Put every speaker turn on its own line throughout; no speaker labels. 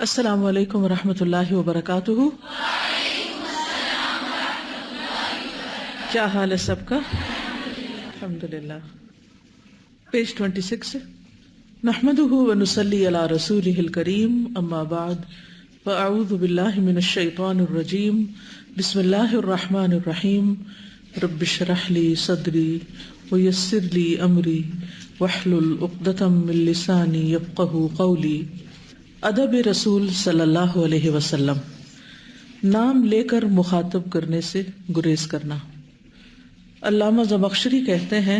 السلام علیکم ورحمۃ اللہ وبرکاتہ۔ کیا حال ہے سب کا؟ الحمدللہ۔ پیج 26 نحمده ونصلی علی رسولہ الکریم، اما بعد فاعوذ باللہ من الشیطان الرجیم، بسم اللہ الرحمن الرحیم، رب اشرح لی صدری ویسر لی امری واحلل عقدۃ من لسانی یفقہوا قولی۔ ادب رسول صلی اللہ علیہ وسلم، نام لے کر مخاطب کرنے سے گریز کرنا۔ علامہ زمخشری کہتے ہیں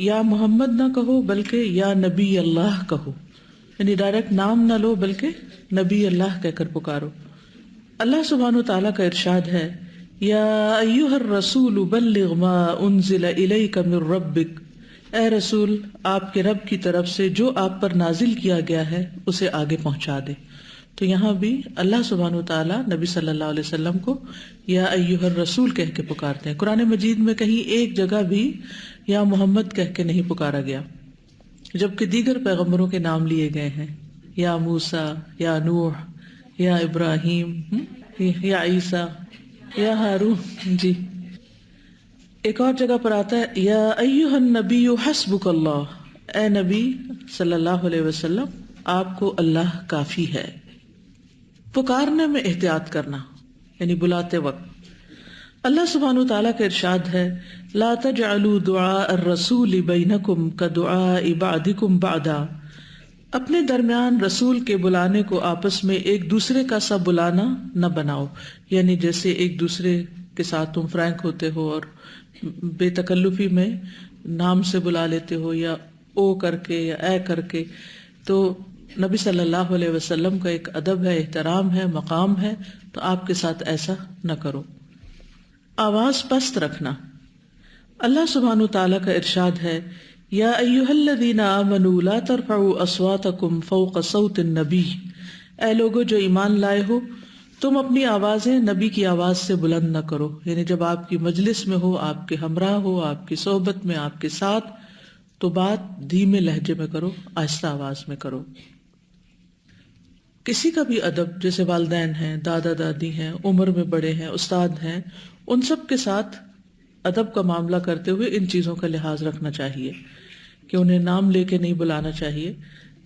یا محمد نہ کہو بلکہ یا نبی اللہ کہو، یعنی ڈائریکٹ نام نہ لو بلکہ نبی اللہ کہہ کر پکارو۔ اللہ سبحانہ وتعالیٰ کا ارشاد ہے یا ایھا الرسول بلغ ما انزل الیک من ربک، اے رسول آپ کے رب کی طرف سے جو آپ پر نازل کیا گیا ہے اسے آگے پہنچا دے۔ تو یہاں بھی اللہ سبحانہ وتعالیٰ نبی صلی اللہ علیہ وسلم کو یا ایھا الرسول کہہ کے پکارتے ہیں۔ قرآن مجید میں کہیں ایک جگہ بھی یا محمد کہہ کے نہیں پکارا گیا، جبکہ دیگر پیغمبروں کے نام لیے گئے ہیں، یا موسیٰ، یا نوح، یا ابراہیم، یا عیسیٰ، یا ہارون۔ جی ایک اور جگہ پر آتا ہے یا ایھا النبی حسبک اللہ، اے نبی صلی اللہ علیہ وسلم آپ کو اللہ کافی ہے۔ پکارنے میں احتیاط کرنا، یعنی بلاتے وقت۔ اللہ سبحانہ وتعالیٰ کا ارشاد ہے لا تجعلوا دعاء الرسول بینکم کدعاء بعضکم بعضا، اپنے درمیان رسول کے بلانے کو آپس میں ایک دوسرے کا سا بلانا نہ بناؤ، یعنی جیسے ایک دوسرے کے ساتھ تم فرینک ہوتے ہو اور بے تکلفی میں نام سے بلا لیتے ہو یا او کر کے یا اے کر کے۔ تو نبی صلی اللہ علیہ وسلم کا ایک ادب ہے، احترام ہے، مقام ہے، تو آپ کے ساتھ ایسا نہ کرو۔ آواز پست رکھنا، اللہ سبحانہ تعالیٰ کا ارشاد ہے یا ایھا الذین آمنوا لا ترفعوا اصواتکم فوق صوت النبی، اے لوگو جو ایمان لائے ہو تم اپنی آوازیں نبی کی آواز سے بلند نہ کرو، یعنی جب آپ کی مجلس میں ہو، آپ کے ہمراہ ہو، آپ کی صحبت میں، آپ کے ساتھ، تو بات دھیمے لہجے میں کرو، آہستہ آواز میں کرو۔ کسی کا بھی ادب، جیسے والدین ہیں، دادا دادی ہیں، عمر میں بڑے ہیں، استاد ہیں، ان سب کے ساتھ ادب کا معاملہ کرتے ہوئے ان چیزوں کا لحاظ رکھنا چاہیے کہ انہیں نام لے کے نہیں بلانا چاہیے،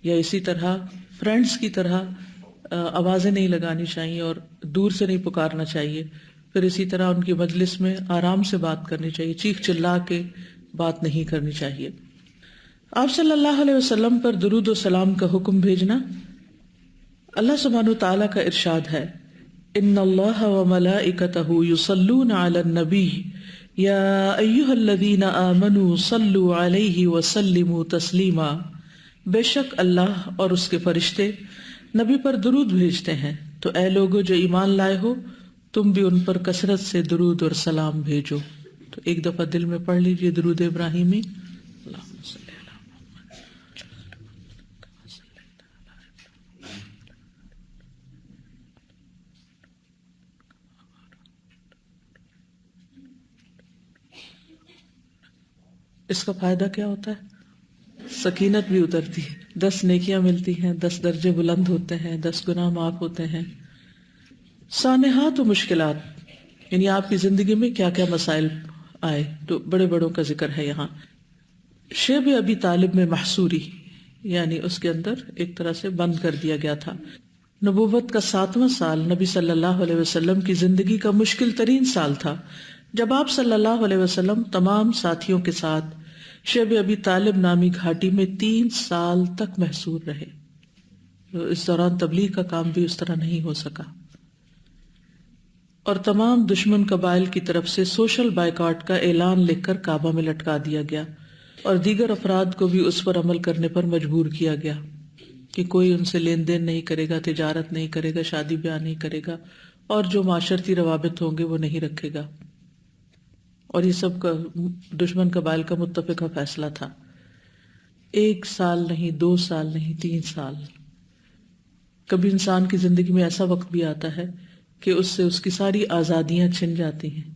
یا اسی طرح فرینڈس کی طرح آوازیں نہیں لگانی چاہیے اور دور سے نہیں پکارنا چاہیے۔ پھر اسی طرح ان کی مجلس میں آرام سے بات کرنی چاہیے، چیخ چلا کے بات نہیں کرنی چاہیے۔ آپ صلی اللہ علیہ وسلم پر درود و سلام کا حکم بھیجنا، اللہ سبحانہ تعالیٰ کا ارشاد ہے ان اللہ وملائکتہ یصلون علی النبی یا ایھا الذین آمنوا صلوا علیہ وسلموا تسلیما، بے شک اللہ اور اس کے فرشتے نبی پر درود بھیجتے ہیں، تو اے لوگو جو ایمان لائے ہو تم بھی ان پر کثرت سے درود اور سلام بھیجو۔ تو ایک دفعہ دل میں پڑھ لیجئے درود ابراہیمی، اللہم صلی علی محمد۔ اس کا فائدہ کیا ہوتا ہے؟ سکینت بھی اترتی ہے، 10 نیکیاں ملتی ہیں، 10 درجے بلند ہوتے ہیں، 10 گناہ معاف ہوتے ہیں۔ سانحات و مشکلات، یعنی آپ کی زندگی میں کیا کیا مسائل آئے، تو بڑے بڑوں کا ذکر ہے یہاں۔ شیب ابی طالب میں محصوری، یعنی اس کے اندر ایک طرح سے بند کر دیا گیا تھا۔ نبوت کا 7واں سال نبی صلی اللہ علیہ وسلم کی زندگی کا مشکل ترین سال تھا، جب آپ صلی اللہ علیہ وسلم تمام ساتھیوں کے ساتھ شیب ابی طالب نامی گھاٹی میں 3 سال تک محصور رہے۔ اس دوران تبلیغ کا کام بھی اس طرح نہیں ہو سکا، اور تمام دشمن قبائل کی طرف سے سوشل بائیکاٹ کا اعلان لکھ کر کعبہ میں لٹکا دیا گیا، اور دیگر افراد کو بھی اس پر عمل کرنے پر مجبور کیا گیا کہ کوئی ان سے لین دین نہیں کرے گا، تجارت نہیں کرے گا، شادی بیاہ نہیں کرے گا، اور جو معاشرتی روابط ہوں گے وہ نہیں رکھے گا۔ اور یہ سب کا دشمن قبائل کا متفقہ فیصلہ تھا۔ 1 سال نہیں، 2 سال نہیں، 3 سال۔ کبھی انسان کی زندگی میں ایسا وقت بھی آتا ہے کہ اس سے اس کی ساری آزادیاں چھن جاتی ہیں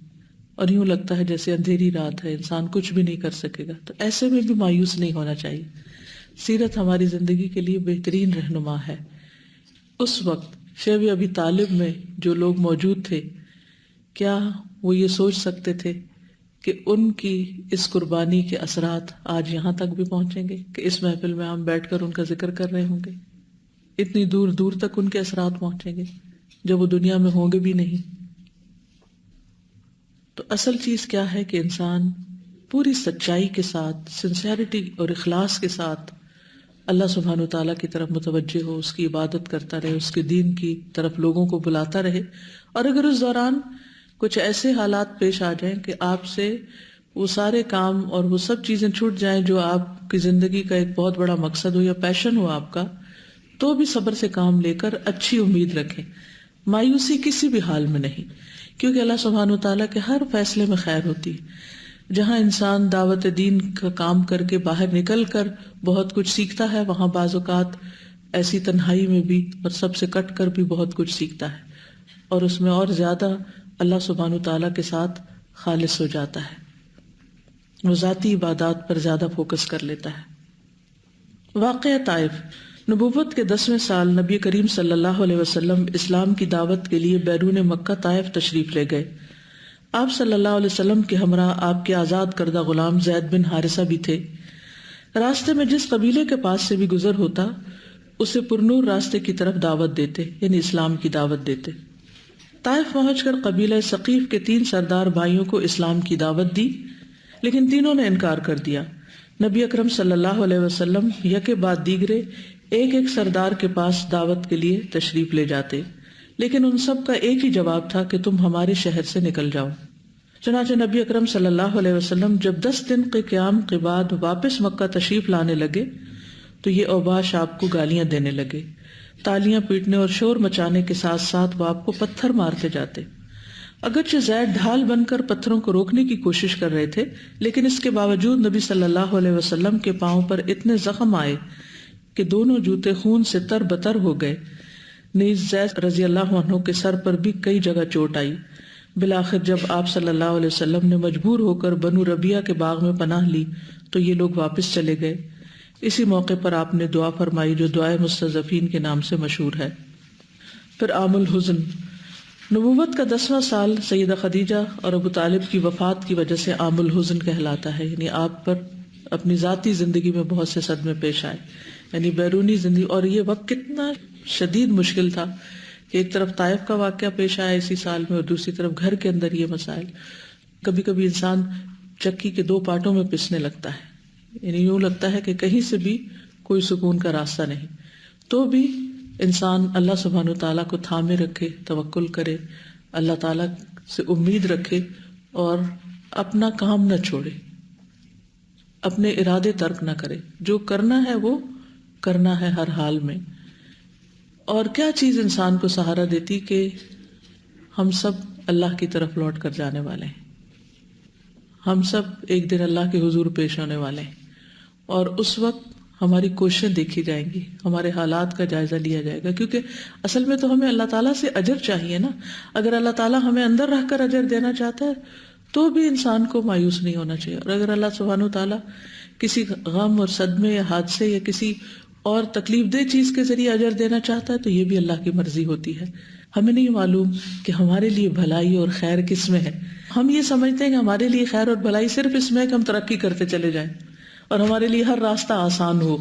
اور یوں لگتا ہے جیسے اندھیری رات ہے، انسان کچھ بھی نہیں کر سکے گا۔ تو ایسے میں بھی مایوس نہیں ہونا چاہیے۔ سیرت ہماری زندگی کے لیے بہترین رہنما ہے۔ اس وقت شیب ابی طالب میں جو لوگ موجود تھے، کیا وہ یہ سوچ سکتے تھے کہ ان کی اس قربانی کے اثرات آج یہاں تک بھی پہنچیں گے کہ اس محفل میں ہم بیٹھ کر ان کا ذکر کر رہے ہوں گے؟ اتنی دور دور تک ان کے اثرات پہنچیں گے جب وہ دنیا میں ہوں گے بھی نہیں۔ تو اصل چیز کیا ہے کہ انسان پوری سچائی کے ساتھ، سنسیئرٹی اور اخلاص کے ساتھ اللہ سبحانہ وتعالیٰ کی طرف متوجہ ہو، اس کی عبادت کرتا رہے، اس کے دین کی طرف لوگوں کو بلاتا رہے۔ اور اگر اس دوران کچھ ایسے حالات پیش آ جائیں کہ آپ سے وہ سارے کام اور وہ سب چیزیں چھوٹ جائیں جو آپ کی زندگی کا ایک بہت بڑا مقصد ہو یا پیشن ہو آپ کا، تو بھی صبر سے کام لے کر اچھی امید رکھیں۔ مایوسی کسی بھی حال میں نہیں، کیونکہ اللہ سبحانہ وتعالیٰ کے ہر فیصلے میں خیر ہوتی ہے۔ جہاں انسان دعوت دین کا کام کر کے باہر نکل کر بہت کچھ سیکھتا ہے، وہاں بعض اوقات ایسی تنہائی میں بھی اور سب سے کٹ کر بھی بہت کچھ سیکھتا ہے، اور اس میں اور زیادہ اللہ سبحانہ وتعالیٰ کے ساتھ خالص ہو جاتا ہے، وہ ذاتی عبادات پر زیادہ فوکس کر لیتا ہے۔ واقعہ طائف۔ نبوت کے 10ویں سال نبی کریم صلی اللہ علیہ وسلم اسلام کی دعوت کے لیے بیرون مکہ طائف تشریف لے گئے۔ آپ صلی اللہ علیہ وسلم کے ہمراہ آپ کے آزاد کردہ غلام زید بن حارثہ بھی تھے۔ راستے میں جس قبیلے کے پاس سے بھی گزر ہوتا اسے پرنور راستے کی طرف دعوت دیتے، یعنی اسلام کی دعوت دیتے۔ طائف پہنچ کر قبیلہ ثقیف کے 3 سردار بھائیوں کو اسلام کی دعوت دی، لیکن تینوں نے انکار کر دیا۔ نبی اکرم صلی اللہ علیہ وسلم یکے بعد دیگرے ایک ایک سردار کے پاس دعوت کے لیے تشریف لے جاتے، لیکن ان سب کا ایک ہی جواب تھا کہ تم ہمارے شہر سے نکل جاؤ۔ چنانچہ نبی اکرم صلی اللہ علیہ وسلم جب 10 دن کے قیام کے بعد واپس مکہ تشریف لانے لگے تو یہ اوباش آپ کو گالیاں دینے لگے، تالیاں پیٹنے اور شور مچانے کے ساتھ ساتھ وہ آپ کو پتھر مارتے جاتے۔ اگرچہ زید ڈھال بن کر پتھروں کو روکنے کی کوشش کر رہے تھے، لیکن اس کے باوجود نبی صلی اللہ علیہ وسلم کے پاؤں پر اتنے زخم آئے کہ دونوں جوتے خون سے تر بتر ہو گئے۔ نیز زید رضی اللہ عنہ کے سر پر بھی کئی جگہ چوٹ آئی۔ بالآخر جب آپ صلی اللہ علیہ وسلم نے مجبور ہو کر بنو ربیہ کے باغ میں پناہ لی تو یہ لوگ واپس چلے گئے۔ اسی موقع پر آپ نے دعا فرمائی جو دعائے مستضعفین کے نام سے مشہور ہے۔ پھر عام الحزن۔ نبوت کا 10واں سال سیدہ خدیجہ اور ابو طالب کی وفات کی وجہ سے عام الحزن کہلاتا ہے، یعنی آپ پر اپنی ذاتی زندگی میں بہت سے صدمے پیش آئے، یعنی بیرونی زندگی، اور یہ وقت کتنا شدید مشکل تھا کہ ایک طرف طائف کا واقعہ پیش آیا اسی سال میں اور دوسری طرف گھر کے اندر یہ مسائل۔ کبھی کبھی انسان چکی کے 2 پارٹوں میں پسنے لگتا ہے، یعنی یوں لگتا ہے کہ کہیں سے بھی کوئی سکون کا راستہ نہیں، تو بھی انسان اللہ سبحانہ تعالیٰ کو تھامے رکھے، توکل کرے، اللہ تعالیٰ سے امید رکھے اور اپنا کام نہ چھوڑے، اپنے ارادے ترک نہ کرے، جو کرنا ہے وہ کرنا ہے ہر حال میں۔ اور کیا چیز انسان کو سہارا دیتی کہ ہم سب اللہ کی طرف لوٹ کر جانے والے ہیں، ہم سب ایک دن اللہ کے حضور پیش ہونے والے ہیں، اور اس وقت ہماری کوششیں دیکھی جائیں گی، ہمارے حالات کا جائزہ لیا جائے گا، کیونکہ اصل میں تو ہمیں اللہ تعالیٰ سے اجر چاہیے نا۔ اگر اللہ تعالیٰ ہمیں اندر رہ کر اجر دینا چاہتا ہے تو بھی انسان کو مایوس نہیں ہونا چاہیے، اور اگر اللہ سبحانہ تعالیٰ کسی غم اور صدمے یا حادثے یا کسی اور تکلیف دہ چیز کے ذریعے اجر دینا چاہتا ہے تو یہ بھی اللہ کی مرضی ہوتی ہے۔ ہمیں نہیں معلوم کہ ہمارے لیے بھلائی اور خیر کس میں ہے۔ ہم یہ سمجھتے ہیں کہ ہمارے لیے خیر اور بھلائی صرف اس میں ہے کہ ہم ترقی کرتے چلے جائیں اور ہمارے لیے ہر راستہ آسان ہو،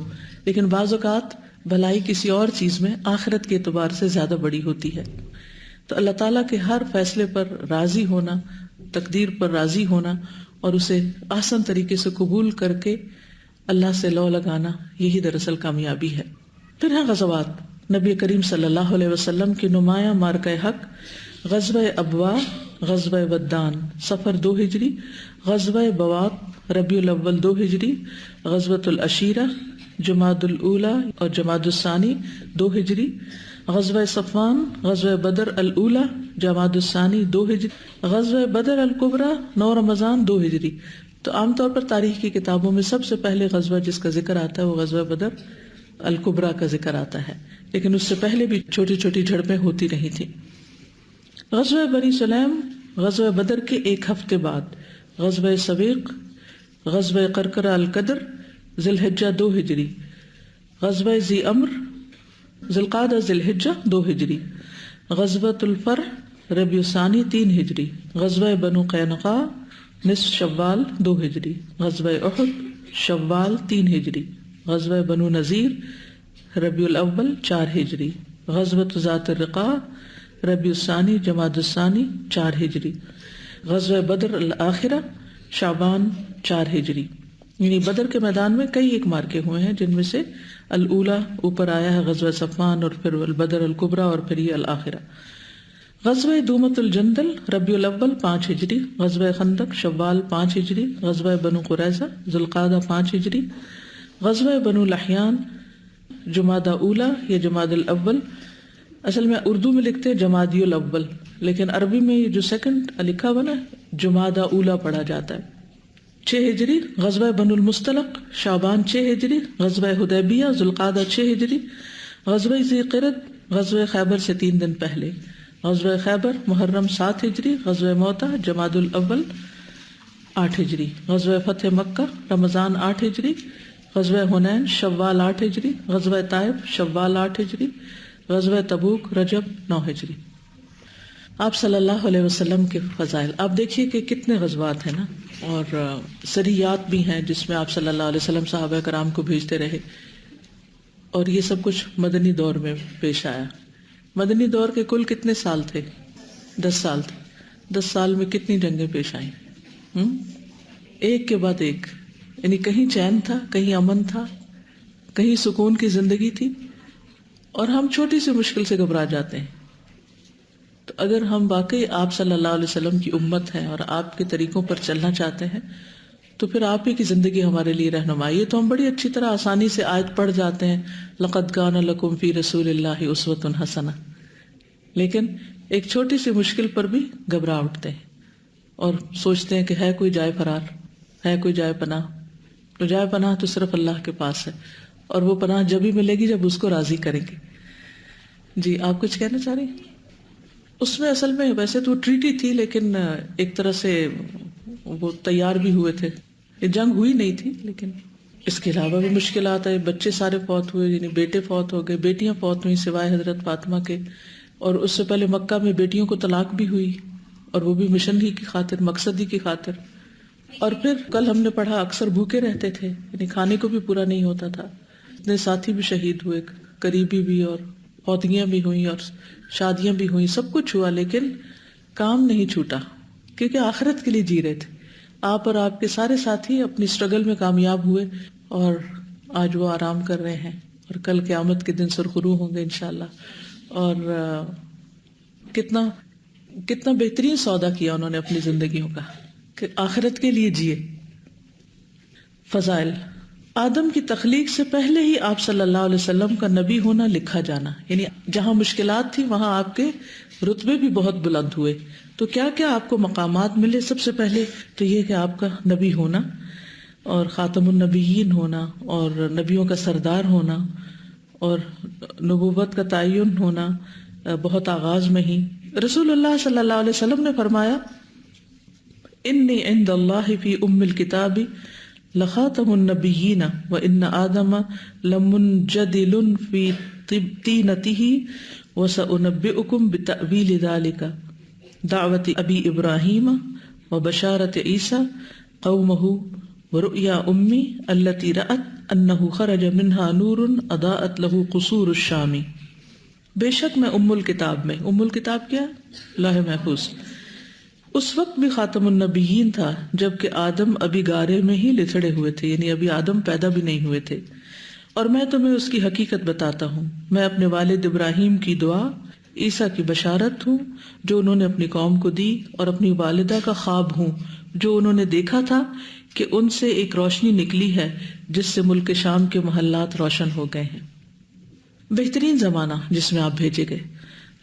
لیکن بعض اوقات بھلائی کسی اور چیز میں آخرت کے اعتبار سے زیادہ بڑی ہوتی ہے۔ تو اللہ تعالیٰ کے ہر فیصلے پر راضی ہونا، تقدیر پر راضی ہونا اور اسے آسان طریقے سے قبول کر کے اللہ سے لو لگانا، یہی دراصل کامیابی ہے۔ پھر ہیں غزوات۔ نبی کریم صلی اللہ علیہ وسلم کی نمایاں مارکہ حق، غزوہ ابوا، غزوہ ودان صفر 2 ہجری، غزوہ بواق ربیع الاول 2 ہجری، غزوۃ العشیرہ جمادی الاولی اور جمادی الثانی 2 ہجری، غزوہ صفوان، غزوہ بدر الاولی جمادی الثانی 2 ہجری، غزوہ بدر الکبریٰ 9 رمضان 2 ہجری۔ تو عام طور پر تاریخ کی کتابوں میں سب سے پہلے غزوہ جس کا ذکر آتا ہے وہ غزوہ بدر الکبریٰ کا ذکر آتا ہے، لیکن اس سے پہلے بھی چھوٹی چھوٹی جھڑپیں ہوتی رہی تھیں۔ غزوہ بنی سلیم غزوہ بدر کے 1 ہفتے بعد، غزوہ سویق، غزوہ قرقرہ القدر ذی الحجہ 2 ہجری، غزوہ ذی امر ذوالقعدہ ذوالحجہ 2 ہجری، غزوۃ الفرح ربیع الثانی 3 ہجری، غزوہ بنو قینقاع نصف شوال 2 ہجری، غزوہ احد شوال 3 ہجری، غزوہ بنو نذیر ربیع الاول 4 ہجری، غزوۃ ذات الرقاع ربیع الثانی جمادی الثانی 4 ہجری، غزوہ بدر الآخرہ شعبان 4 ہجری۔ یعنی بدر کے میدان میں کئی ایک مارکے ہوئے ہیں، جن میں سے الاولی اوپر آیا ہے غزوہ صفوان، اور پھر البدر الکبریٰ، اور پھر یہ الآخرہ۔ غزوہ دومۃ الجندل ربیع الاول 5 ہجری، غزوہ خندق شوال 5 ہجری، غزوہ بنو قریظہ ذوالقعدہ 5 ہجری، غزوہ بنو لحیان جمادی اولی یا جمادی الاول، اصل میں اردو میں لکھتے ہیں جمادی الاول، لیکن عربی میں یہ جو سیکنڈ لکھا ہوا نا جمادی اولی پڑھا جاتا ہے۔ 6 ہجری غزوہ بنو المصطلق شعبان 6 ہجری، غزوہ حدیبیہ ذوالقعدہ 6 ہجری، غزوہ ذی قرد غزوہ خیبر سے 3 دن پہلے، غزوہ خیبر محرم 7 ہجری، غزوہ موتہ جمادی الاول 8 ہجری، غزوہ فتح مکہ رمضان 8 ہجری، غزوہ حنین شوال 8 ہجری، غزوہ طائف شوال 8 ہجری، غزوہ تبوک رجب 9 ہجری۔ آپ صلی اللہ علیہ وسلم کے فضائل آپ دیکھیے کہ کتنے غزوات ہیں نا، اور سریات بھی ہیں جس میں آپ صلی اللہ علیہ وسلم صحابہ کرام کو بھیجتے رہے، اور یہ سب کچھ مدنی دور میں پیش آیا۔ مدنی دور کے کل کتنے سال تھے؟ 10 سال تھے۔ 10 سال میں کتنی جنگیں پیش آئیں؟ ایک کے بعد ایک، یعنی کہیں چین تھا، کہیں امن تھا، کہیں سکون کی زندگی تھی، اور ہم چھوٹی سی مشکل سے گھبرا جاتے ہیں۔ تو اگر ہم واقعی آپ صلی اللہ علیہ وسلم کی امت ہیں اور آپ کے طریقوں پر چلنا چاہتے ہیں تو پھر آپ ہی کی زندگی ہمارے لیے رہنمائی ہے۔ تو ہم بڑی اچھی طرح آسانی سے آیت پڑھ جاتے ہیں لقد کان لکم فی رسول اللہ اسوۃ حسنہ، لیکن ایک چھوٹی سی مشکل پر بھی گھبرا اٹھتے ہیں اور سوچتے ہیں کہ ہے کوئی جائے فرار، ہے کوئی جائے پناہ۔ تو جائے پناہ تو صرف اللہ کے پاس ہے، اور وہ پناہ جب ہی ملے گی جب اس کو راضی کریں گے۔ جی آپ کچھ کہنا چاہ رہی ہیں؟ اس میں اصل میں ویسے تو ٹریٹی تھی، لیکن ایک طرح سے وہ تیار بھی ہوئے تھے، یہ جنگ ہوئی نہیں تھی، لیکن اس کے علاوہ بھی مشکلات آئے۔ بچے سارے فوت ہوئے، یعنی بیٹے فوت ہو گئے، بیٹیاں فوت ہوئیں سوائے حضرت فاطمہ کے، اور اس سے پہلے مکہ میں بیٹیوں کو طلاق بھی ہوئی، اور وہ بھی مشن ہی کی خاطر، مقصد ہی کی خاطر۔ اور پھر کل ہم نے پڑھا اکثر بھوکے رہتے تھے، یعنی کھانے کو بھی پورا نہیں ہوتا تھا۔ اتنے ساتھی بھی شہید ہوئے، قریبی بھی، اور فوتگیاں بھی ہوئیں، اور شادیاں بھی ہوئیں، سب کچھ ہوا، لیکن کام نہیں چھوٹا، کیونکہ آخرت کے لیے جی رہے تھے۔ آپ اور آپ کے سارے ساتھی اپنی اسٹرگل میں کامیاب ہوئے، اور آج وہ آرام کر رہے ہیں، اور کل قیامت کے دن سرخرو ہوں گے انشاءاللہ۔ اور کتنا بہترین سودا کیا انہوں نے اپنی زندگیوں کا کہ آخرت کے لیے جیے۔ فضائل: آدم کی تخلیق سے پہلے ہی آپ صلی اللہ علیہ وسلم کا نبی ہونا لکھا جانا، یعنی جہاں مشکلات تھی وہاں آپ کے رتبے بھی بہت بلند ہوئے۔ تو کیا کیا آپ کو مقامات ملے؟ سب سے پہلے تو یہ کہ آپ کا نبی ہونا، اور خاتم النبیین ہونا، اور نبیوں کا سردار ہونا، اور نبوت کا تعین ہونا بہت آغاز میں ہی۔ رسول اللہ صلی اللہ علیہ وسلم نے فرمایا انی عند اللہ فی ام الکتاب لخاتم النبیین وان آدم لمنجدل فی طینتہ وسأنبئکم بتأویل ذلک دعوت ابی ابراہیم وبشارت عیسیٰ قومہ ورؤیا امی التي رأت انہ خرج منہا نور اضاءت لہ قصور الشام۔ بے شک میں ام الکتاب میں، ام الکتاب کیا؟ لوح محفوظ، اس وقت بھی خاتم النبیین تھا جبکہ آدم ابھی گارے میں ہی لتھڑے ہوئے تھے، یعنی ابھی آدم پیدا بھی نہیں ہوئے تھے۔ اور میں تمہیں اس کی حقیقت بتاتا ہوں، میں اپنے والد ابراہیم کی دعا، عیسیٰ کی بشارت ہوں جو انہوں نے اپنی قوم کو دی، اور اپنی والدہ کا خواب ہوں جو انہوں نے دیکھا تھا کہ ان سے ایک روشنی نکلی ہے جس سے ملک شام کے محلات روشن ہو گئے ہیں۔ بہترین زمانہ جس میں آپ بھیجے گئے۔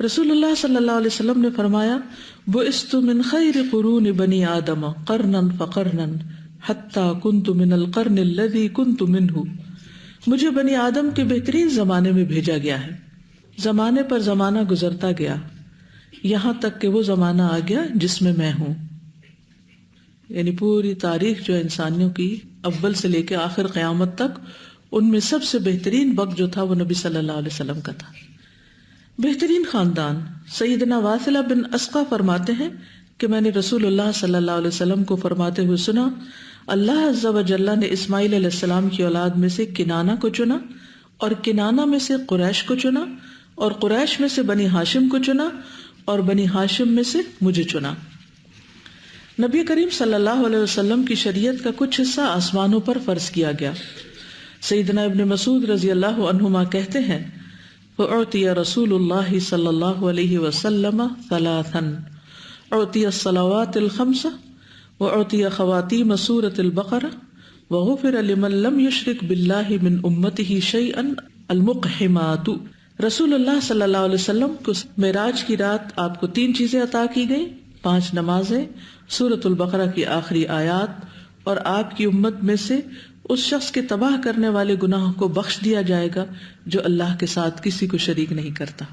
رسول اللہ صلی اللہ علیہ وسلم نے فرمایا بعثت من خیر قرون بنی آدم قرنا فقرنا حتی کنت من القرن الذی کنت منہ۔ مجھے بنی آدم کے بہترین زمانے میں بھیجا گیا ہے، زمانے پر زمانہ گزرتا گیا یہاں تک کہ وہ زمانہ آ گیا جس میں ہوں۔ یعنی پوری تاریخ جو انسانیوں کی اول سے لے کے آخر قیامت تک ان میں سب سے بہترین وقت جو تھا وہ نبی صلی اللہ علیہ وسلم کا تھا۔ بہترین خاندان سیدنا واثلہ بن اسقا فرماتے ہیں کہ میں نے رسول اللہ صلی اللہ علیہ وسلم کو فرماتے ہوئے سنا، اللہ عز و جل نے اسماعیل علیہ السلام کی اولاد میں سے کنانہ کو چنا، اور کنانہ میں سے قریش کو چنا، اور قریش میں سے بنی ہاشم کو چنا، اور بنی ہاشم میں سے مجھے چنا۔ نبی کریم صلی اللہ علیہ وسلم کی شریعت کا کچھ حصہ آسمانوں پر فرض کیا گیا۔ سیدنا ابن مسعود رضی اللہ عنہما کہتے ہیں، فَأُعْطِيَ رسول اللہ صلی اللہ علیہ وسلم ثلاثاً، اعطی الصلوات الخمس، وأعطي خواتيم سورة البقرة، وغفر لمن لم يشرك بالله من أمته شيئا المقحمات۔ رسول اللہ صلی اللہ علیہ وسلم کو معراج کی رات آپ کو 3 چیزیں عطا کی گئیں، 5 نمازیں، سورة البقرہ کی آخری آیات، اور آپ کی امت میں سے اس شخص کے تباہ کرنے والے گناہوں کو بخش دیا جائے گا جو اللہ کے ساتھ کسی کو شریک نہیں کرتا۔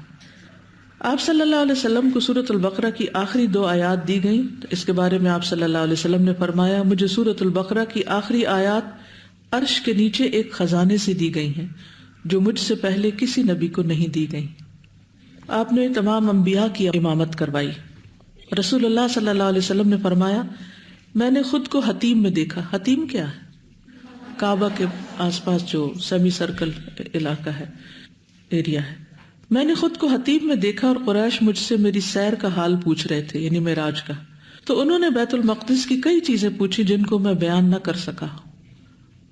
آپ صلی اللہ علیہ وسلم کو سورۃ البقرہ کی آخری 2 آیات دی گئیں۔ اس کے بارے میں آپ صلی اللہ علیہ وسلم نے فرمایا، مجھے سورۃ البقرہ کی آخری آیات عرش کے نیچے ایک خزانے سے دی گئی ہیں جو مجھ سے پہلے کسی نبی کو نہیں دی گئیں۔ آپ نے تمام انبیاء کی امامت کروائی۔ رسول اللہ صلی اللہ علیہ وسلم نے فرمایا، میں نے خود کو حتیم میں دیکھا۔ حتیم کیا ہے؟ کعبہ کے آس پاس جو سیمی سرکل علاقہ ہے، ایریا ہے۔ میں نے خود کو حتیم میں دیکھا اور قریش مجھ سے میری سیر کا حال پوچھ رہے تھے، یعنی معراج کا۔ تو انہوں نے بیت المقدس کی کئی چیزیں پوچھی جن کو میں بیان نہ کر سکا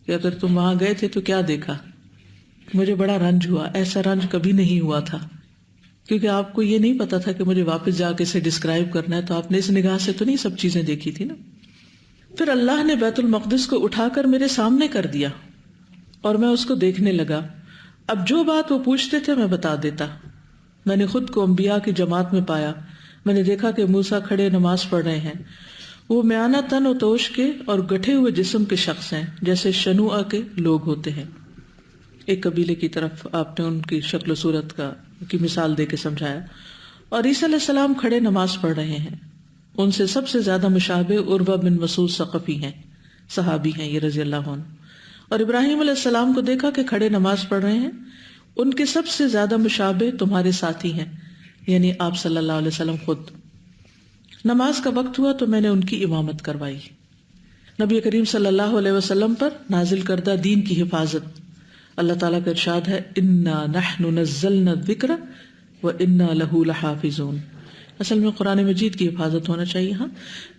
کہ اگر تم وہاں گئے تھے تو کیا دیکھا۔ مجھے بڑا رنج ہوا، ایسا رنج کبھی نہیں ہوا تھا، کیونکہ آپ کو یہ نہیں پتا تھا کہ مجھے واپس جا کے اسے ڈسکرائب کرنا ہے، تو آپ نے اس نگاہ سے تو نہیں سب چیزیں دیکھی تھی نا۔ پھر اللہ نے بیت المقدس کو اٹھا کر میرے سامنے کر دیا اور میں اس کو دیکھنے لگا۔ اب جو بات وہ پوچھتے تھے میں بتا دیتا۔ میں نے خود کو انبیاء کی جماعت میں پایا۔ میں نے دیکھا کہ موسیٰ کھڑے نماز پڑھ رہے ہیں۔ وہ میانہ تن و توش کے اور گٹھے ہوئے جسم کے شخص ہیں، جیسے شنوعہ کے لوگ ہوتے ہیں۔ ایک قبیلے کی طرف آپ نے ان کی شکل و صورت کی مثال دے کے سمجھایا۔ اور عیسیٰ علیہ السلام کھڑے نماز پڑھ رہے ہیں۔ ان سے سب سے زیادہ مشابہ عروہ بن مسعود ثقفی ہیں، صحابی ہیں یہ رضی اللہ عنہ۔ اور ابراہیم علیہ السلام کو دیکھا کہ کھڑے نماز پڑھ رہے ہیں۔ ان کے سب سے زیادہ مشابہ تمہارے ساتھی ہیں، یعنی آپ صلی اللہ علیہ وسلم خود۔ نماز کا وقت ہوا تو میں نے ان کی امامت کروائی۔ نبی کریم صلی اللہ علیہ وسلم پر نازل کردہ دین کی حفاظت۔ اللہ تعالیٰ کا ارشاد ہے، اِنَّا نَحْنُ نَزَّلْنَا الذِّكْرَ وَإِنَّا لَهُ لَحَافِظُونَ۔ اصل میں قرآن مجید کی حفاظت ہونا چاہیے، ہاں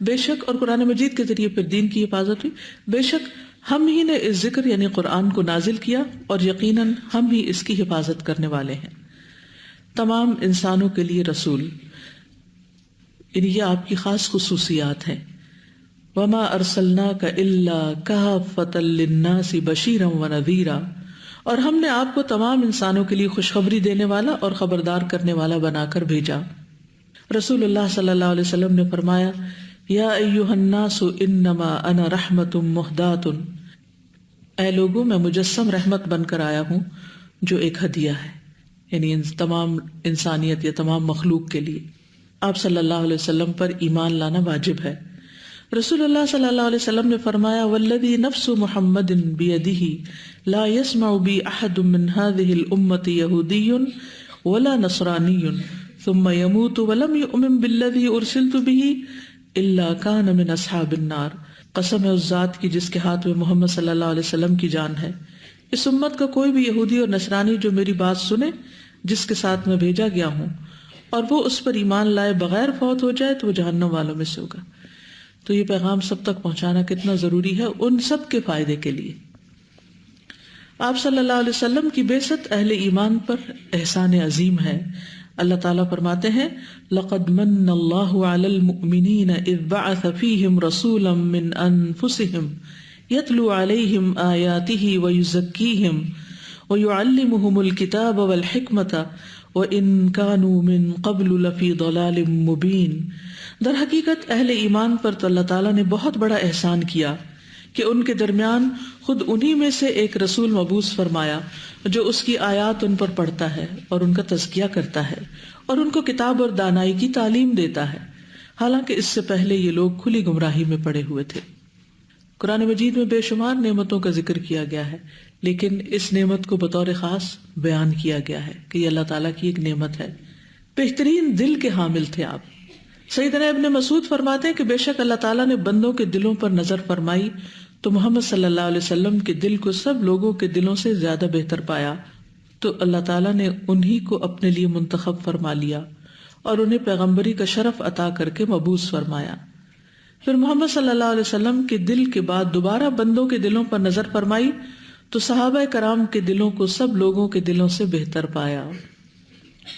بے شک، اور قرآن مجید کے ذریعے پھر دین کی حفاظت ہوئی۔ بے شک ہم ہی نے اس ذکر یعنی قرآن کو نازل کیا، اور یقیناً ہم ہی اس کی حفاظت کرنے والے ہیں۔ تمام انسانوں کے لیے رسول، یعنی یہ آپ کی خاص خصوصیات ہیں۔ وَمَا أَرْسَلْنَاكَ إِلَّا كَافَّةً لِلنَّاسِ بَشِيرًا وَنَذِيرًا، اور ہم نے آپ کو تمام انسانوں کے لیے خوشخبری دینے والا اور خبردار کرنے والا بنا کر بھیجا۔ رسول اللہ صلی اللہ علیہ وسلم نے فرمایا، یا ایھا الناس انما انا رحمت مہدات، اے لوگوں میں مجسم رحمت بن کر آیا ہوں جو ایک ہدیہ ہے، یعنی تمام انسانیت یا تمام مخلوق کے لیے۔ آپ صلی اللہ علیہ وسلم پر ایمان لانا واجب ہے۔ رسول اللہ صلی اللہ علیہ وسلم نے فرمایا، والذی نفس محمد بیدہ لا يسمع بی احد من هذه الامة یہودی ولا نصرانی ثم يموت ولم يؤمن بالذی ارسلت به الا كان من اصحاب النار۔ قسم ہے اس ذات کی جس کے ہاتھ میں محمد صلی اللہ علیہ وسلم کی جان ہے، اس امت کا کوئی بھی یہودی اور نصرانی جو میری بات سنے جس کے ساتھ میں بھیجا گیا ہوں اور وہ اس پر ایمان لائے بغیر فوت ہو جائے تو وہ جہنم والوں میں سے ہوگا۔ تو یہ پیغام سب تک پہنچانا کتنا ضروری ہے، ان سب کے فائدے کے لیے۔ آپ صلی اللہ علیہ وسلم کی بعثت اہل ایمان پر احسان عظیم ہے۔ اللہ تعالیٰ فرماتے ہیں، لَقَدْ مَنَّ اللَّهُ عَلَى الْمُؤْمِنِينَ إِذْ بَعَثَ فِيهِمْ رَسُولًا مِّنْ أَنفُسِهِمْ يَتْلُو عَلَيْهِمْ آيَاتِهِ وَيُزَكِّيهِمْ وَيُعَلِّمُهُمُ الْكِتَابَ وَالْحِكْمَةَ وَإِنْ كَانُوا مِنْ قَبْلُ لَفِي ضَلَالٍ مُبِينٍ۔ در حقیقت اہل ایمان پر تو اللہ تعالیٰ نے بہت بڑا احسان کیا کہ ان کے درمیان خود انہی میں سے ایک رسول مبعوث فرمایا جو اس کی آیات ان پر پڑھتا ہے اور ان کا تزکیہ کرتا ہے اور ان کو کتاب اور دانائی کی تعلیم دیتا ہے، حالانکہ اس سے پہلے یہ لوگ کھلی گمراہی میں پڑے ہوئے تھے۔ قرآن مجید میں بے شمار نعمتوں کا ذکر کیا گیا ہے، لیکن اس نعمت کو بطور خاص بیان کیا گیا ہے کہ یہ اللہ تعالیٰ کی ایک نعمت ہے. بہترین دل کے حامل تھے آپ. سیدنا ابن مسعود فرماتے ہیں کہ بے شک اللہ تعالیٰ نے بندوں کے دلوں پر نظر فرمائی تو محمد صلی اللہ علیہ وسلم کے دل کو سب لوگوں کے دلوں سے زیادہ بہتر پایا، تو اللہ تعالیٰ نے انہی کو اپنے لیے منتخب فرما لیا اور انہیں پیغمبری کا شرف عطا کر کے مبعوث فرمایا. پھر محمد صلی اللہ علیہ وسلم کے دل کے بعد دوبارہ بندوں کے دلوں پر نظر فرمائی تو صحابہ کرام کے دلوں کو سب لوگوں کے دلوں سے بہتر پایا،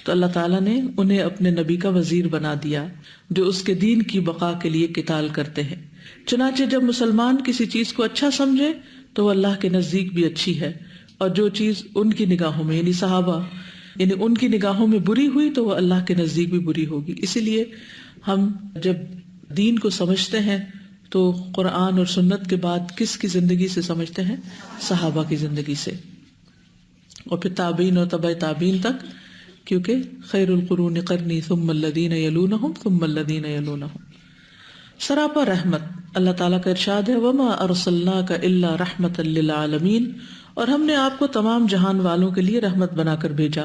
تو اللہ تعالیٰ نے انہیں اپنے نبی کا وزیر بنا دیا جو اس کے دین کی بقا کے لیے قتال کرتے ہیں. چنانچہ جب مسلمان کسی چیز کو اچھا سمجھے تو وہ اللہ کے نزدیک بھی اچھی ہے، اور جو چیز ان کی نگاہوں میں یعنی صحابہ یعنی ان کی نگاہوں میں بری ہوئی تو وہ اللہ کے نزدیک بھی بری ہوگی. اسی لیے ہم جب دین کو سمجھتے ہیں تو قرآن اور سنت کے بعد کس کی زندگی سے سمجھتے ہیں؟ صحابہ کی زندگی سے، اور پھر تابعین اور تبع تابعین تک، کیونکہ خیر القرون قرنی ثم الذین یلونہم ثم الذین یلونہم. سراپا رحمت. اللہ تعالیٰ کا ارشاد ہے وما ارسلناک الا رحمتا للعالمین، اور ہم نے آپ کو تمام جہان والوں کے لیے رحمت بنا کر بھیجا.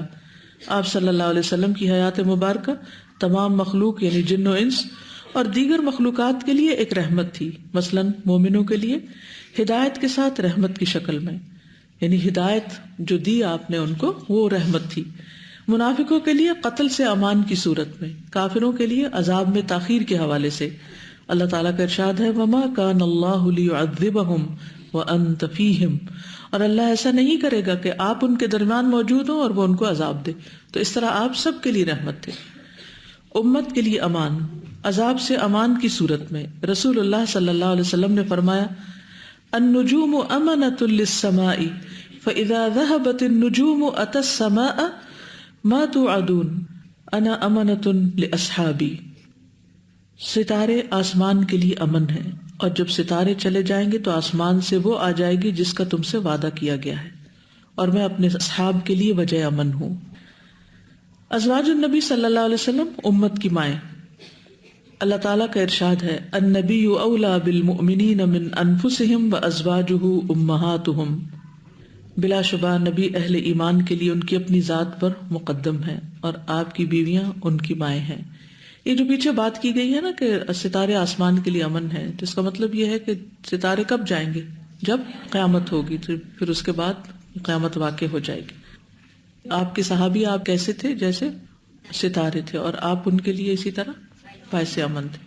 آپ صلی اللہ علیہ وسلم کی حیات مبارکہ تمام مخلوق یعنی جن و انس اور دیگر مخلوقات کے لیے ایک رحمت تھی. مثلا مومنوں کے لیے ہدایت کے ساتھ رحمت کی شکل میں، یعنی ہدایت جو دی آپ نے ان کو وہ رحمت تھی. منافقوں کے لیے قتل سے امان کی صورت میں، کافروں کے لیے عذاب میں تاخیر کے حوالے سے. اللہ تعالیٰ کا ارشاد ہے وما کان اللہ لیعذبہم وانت فیہم، اور اللہ ایسا نہیں کرے گا کہ آپ ان کے درمیان موجود ہوں اور وہ ان کو عذاب دے. تو اس طرح آپ سب کے لیے رحمت تھے. امت کے لیے امان، عذاب سے امان کی صورت میں رسول اللہ صلی اللہ علیہ وسلم نے فرمایا النجوم امنۃ للسماء فاذا ذهبت النجوم اتى السماء ما توعدون انا امنۃ لاصحابی. ستارے آسمان کے لیے امن ہیں، اور جب ستارے چلے جائیں گے تو آسمان سے وہ آ جائے گی جس کا تم سے وعدہ کیا گیا ہے، اور میں اپنے اصحاب کے لیے وجہ امن ہوں. ازواج النبی صلی اللہ علیہ وسلم امت کی مائیں. اللہ تعالیٰ کا ارشاد ہے النبی اولیٰ بالمؤمنین من انفسہم وازواجہ امہاتہم. بلا شبہ نبی اہل ایمان کے لیے ان کی اپنی ذات پر مقدم ہے اور آپ کی بیویاں ان کی مائیں ہیں. یہ جو پیچھے بات کی گئی ہے نا کہ ستارے آسمان کے لیے امن ہے، تو اس کا مطلب یہ ہے کہ ستارے کب جائیں گے؟ جب قیامت ہوگی، تو پھر اس کے بعد قیامت واقع ہو جائے گی. آپ کے صحابی آپ کیسے تھے؟ جیسے ستارے تھے، اور آپ ان کے لیے اسی طرح باعث امن تھے.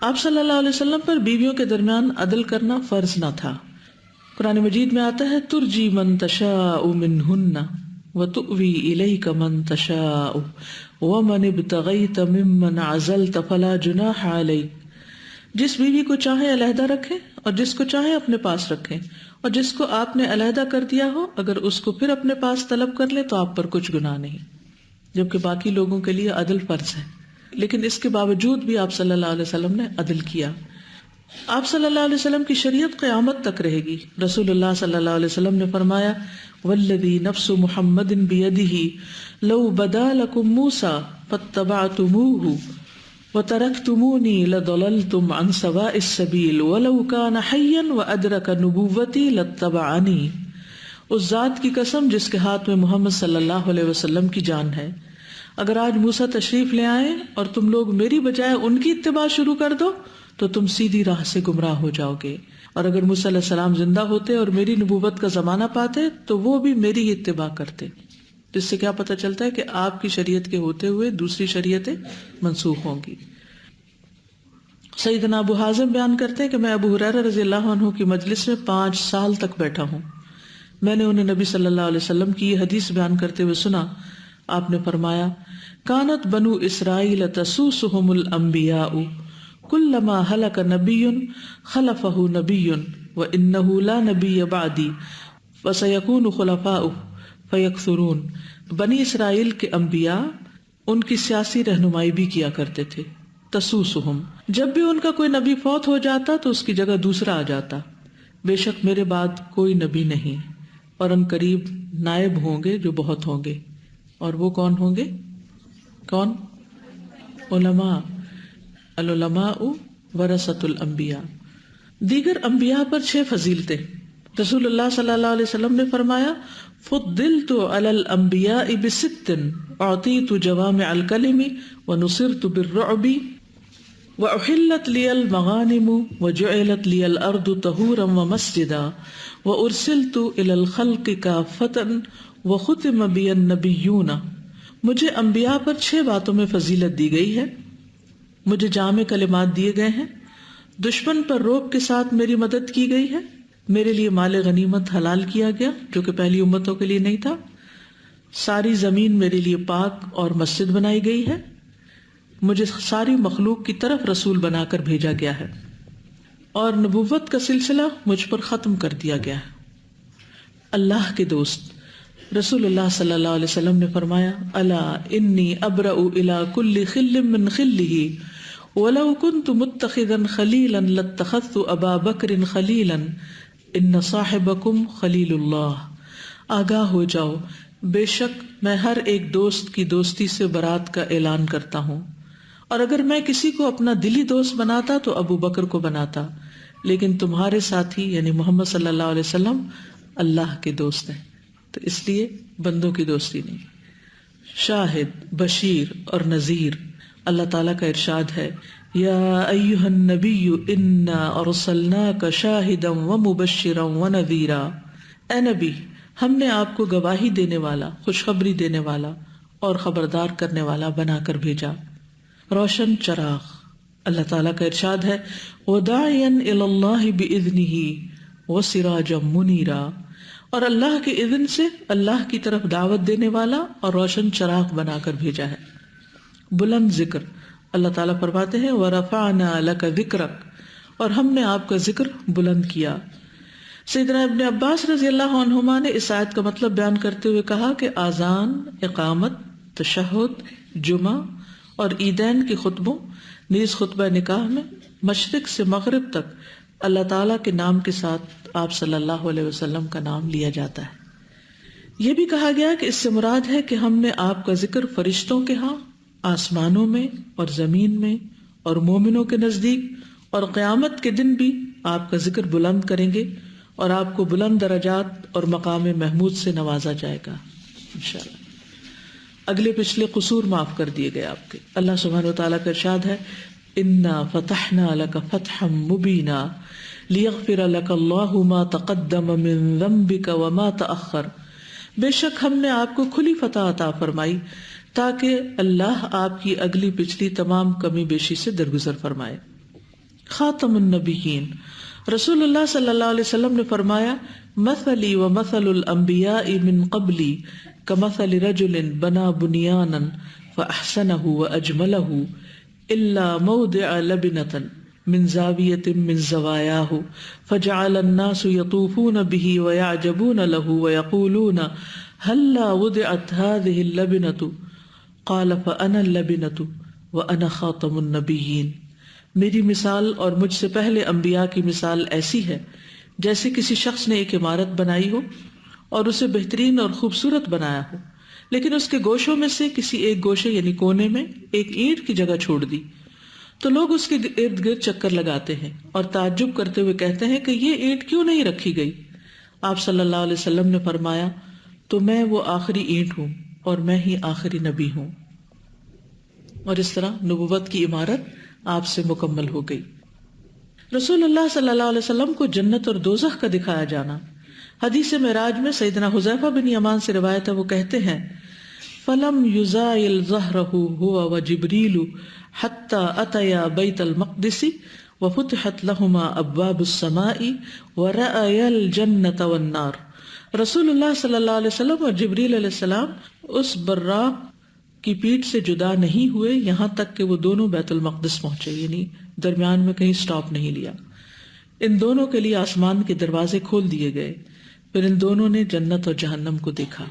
آپ صلی اللہ علیہ وسلم پر بیویوں کے درمیان عدل کرنا فرض نہ تھا. قرآن مجید میں آتا ہے ترجی من تشاء منہن وتؤوی الیک من تشاء ومن ابتغیت ممن عزلت فلا جناح علیک. جس بیوی کو چاہے علیحدہ رکھیں اور جس کو چاہے اپنے پاس رکھیں، اور جس کو آپ نے علیحدہ کر دیا ہو اگر اس کو پھر اپنے پاس طلب کر لے تو آپ پر کچھ گناہ نہیں، جبکہ باقی لوگوں کے لیے عدل فرض ہے. لیکن اس کے باوجود بھی آپ صلی اللہ علیہ وسلم نے عدل کیا. آپ صلی اللہ علیہ وسلم کی شریعت قیامت تک رہے گی. رسول اللہ صلی اللہ علیہ وسلم نے فرمایا والذی نفس محمد بیدہ لو بدا لکم موسیٰ فاتبعتموہ وترکتمونی لضللتم عن سواء السبیل ولو کان حیا وادرک نبوتی لاتبعنی. اس ذات کی قسم جس کے ہاتھ میں محمد صلی اللہ علیہ وسلم کی جان ہے، اگر آج موسیٰ تشریف لے آئیں اور تم لوگ میری بجائے ان کی اتباع شروع کر دو تو تم سیدھی راہ سے گمراہ ہو جاؤ گے، اور اگر موسیٰ علیہ السلام زندہ ہوتے اور میری نبوت کا زمانہ پاتے تو وہ بھی میری اتباع کرتے. جس سے کیا پتہ چلتا ہے کہ آپ کی شریعت کے ہوتے ہوئے دوسری شریعتیں منسوخ ہوں گی. سیدنا ابو حازم بیان کرتے ہیں کہ میں ابو ہریرہ رضی اللہ عنہ کی مجلس میں 5 سال تک بیٹھا ہوں. میں نے انہیں نبی صلی اللہ علیہ وسلم کی یہ حدیث بیان کرتے ہوئے سنا. آپ نے فرمایا کانت بنو اسرائیل تسوسہم الانبیاء کلما ہلک نبی خلفہ نبی وانہ لا نبی بعدی وسیکون خلفاء فیکثرون. بنی اسرائیل کے انبیاء ان کی سیاسی رہنمائی بھی کیا کرتے تھے. تسوسہم، جب بھی ان کا کوئی نبی فوت ہو جاتا تو اس کی جگہ دوسرا آ جاتا. بے شک میرے بعد کوئی نبی نہیں، اور ان قریب نائب ہوں گے جو بہت ہوں گے. اور وہ کون ہوں گے؟ کون؟ علماء. العلماء ورثۃ الانبیاء. دیگر انبیاء پر 6 فضیلتیں. رسول اللہ صلی اللہ علیہ وسلم نے فرمایا فضلت علی الانبیاء بست اعطیت جوامع الکلم ونصرت بالرعب وأحلت لي المغانم وجعلت لي الأرض طهورا ومسجدا وأرسلت إلى الخلق كافة وختم بي النبيون. مجھے انبیاء پر 6 باتوں میں فضیلت دی گئی ہے. مجھے جامع کلمات دیے گئے ہیں. دشمن پر روب کے ساتھ میری مدد کی گئی ہے. میرے لیے مال غنیمت حلال کیا گیا جو کہ پہلی امتوں کے لیے نہیں تھا. ساری زمین میرے لیے پاک اور مسجد بنائی گئی ہے. مجھے ساری مخلوق کی طرف رسول بنا کر بھیجا گیا ہے اور نبوت کا سلسلہ مجھ پر ختم کر دیا گیا ہے. اللہ کے دوست رسول اللہ صلی اللہ علیہ وسلم نے فرمایا الا انی ابرأ الی کل خل من خلہ ولو كنت متخذا خلیلا لاتخذت ابا بکر خلیلا ان صاحبکم خلیل اللہ. آگاہ ہو جاؤ، بے شک میں ہر ایک دوست کی دوستی سے برات کا اعلان کرتا ہوں، اور اگر میں کسی کو اپنا دلی دوست بناتا تو ابو بکر کو بناتا، لیکن تمہارے ساتھی یعنی محمد صلی اللہ علیہ وسلم اللہ کے دوست ہیں، تو اس لیے بندوں کی دوستی نہیں. شاہد، بشیر اور نذیر. اللہ تعالیٰ کا ارشاد ہے یا ایھا النبی انا ارسلناک شاہدا ومبشرا ونذیرا. اے نبی، ہم نے آپ کو گواہی دینے والا، خوشخبری دینے والا اور خبردار کرنے والا بنا کر بھیجا. روشن چراغ. اللہ تعالیٰ کا ارشاد ہے وَدَاعِيًا إِلَى اللَّهِ بِإِذْنِهِ وَسِرَاجًا مُنِيرًا، اور اللہ کے اذن سے اللہ کی طرف دعوت دینے والا اور روشن چراغ بنا کر بھیجا ہے. بلند ذکر. اللہ تعالیٰ فرماتے ہیں وَرَفَعْنَا لَكَ ذِكْرَكَ، اور ہم نے آپ کا ذکر بلند کیا. سیدنا ابن عباس رضی اللہ عنہما نے اس آیت کا مطلب بیان کرتے ہوئے کہا کہ آذان، اقامت، تشہد، جمعہ اور عیدین کے خطبوں نیز خطبہ نکاح میں مشرق سے مغرب تک اللہ تعالیٰ کے نام کے ساتھ آپ صلی اللہ علیہ وسلم کا نام لیا جاتا ہے. یہ بھی کہا گیا کہ اس سے مراد ہے کہ ہم نے آپ کا ذکر فرشتوں کے ہاں، آسمانوں میں اور زمین میں اور مومنوں کے نزدیک اور قیامت کے دن بھی آپ کا ذکر بلند کریں گے اور آپ کو بلند درجات اور مقام محمود سے نوازا جائے گا انشاءاللہ. اگلے پچھلے قصور معاف کر دیے گئے آپ کے. اللہ سبحانہ وتعالیٰ کا ارشاد ہے انا فتحنا لك فتحا مبینا لیغفر لك اللہ ما تقدم من ذنبك وما تأخر. بے شک ہم نے آپ کو کھلی فتح عطا فرمائی تاکہ اللہ آپ کی اگلی پچھلی تمام کمی بیشی سے درگزر فرمائے. خاتم النبیین. رسول اللہ صلی اللہ علیہ وسلم نے فرمایا مثلی و مثل الانبیاء من قبلی کمثل رجل بنا بنیانا فاحسنہ واجملہ الا موضع لبنة من زاویة من زوایاہ فجعل الناس یطوفون به ویعجبون له ویقولون هلا وضعت هذه اللبنة قال فانا اللبنة وانا خاتم النبیین. میری مثال اور مجھ سے پہلے انبیاء کی مثال ایسی ہے جیسے کسی شخص نے ایک عمارت بنائی ہو اور اسے بہترین اور خوبصورت بنایا ہو، لیکن اس کے گوشوں میں سے کسی ایک گوشے یعنی کونے میں ایک اینٹ کی جگہ چھوڑ دی، تو لوگ اس کے ارد گرد چکر لگاتے ہیں اور تعجب کرتے ہوئے کہتے ہیں کہ یہ اینٹ کیوں نہیں رکھی گئی. آپ صلی اللہ علیہ وسلم نے فرمایا تو میں وہ آخری اینٹ ہوں اور میں ہی آخری نبی ہوں. اور اس طرح نبوت کی عمارت آپ سے مکمل ہو گئی. رسول اللہ صلی اللہ علیہ وسلم کو جنت اور دوزخ کا دکھایا جانا. حدیث معراج میں سیدنا حذیفہ بن یمان سے روایت ہے، وہ کہتے ہیں فلم یزائل ظہرہ هو وجبریل حتی اتیا بیت المقدس وفتحت لہما ابواب السماء ورأیا الجنت والنار. رسول اللہ صلی اللہ علیہ وسلم اور جبریل علیہ السلام اس براق کی پیٹھ سے جدا نہیں ہوئے یہاں تک کہ وہ دونوں بیت المقدس پہنچے، یعنی درمیان میں کہیں سٹاپ نہیں لیا. ان دونوں کے لیے آسمان کے دروازے کھول دیے گئے، پھر ان دونوں نے جنت اور جہنم کو دیکھا.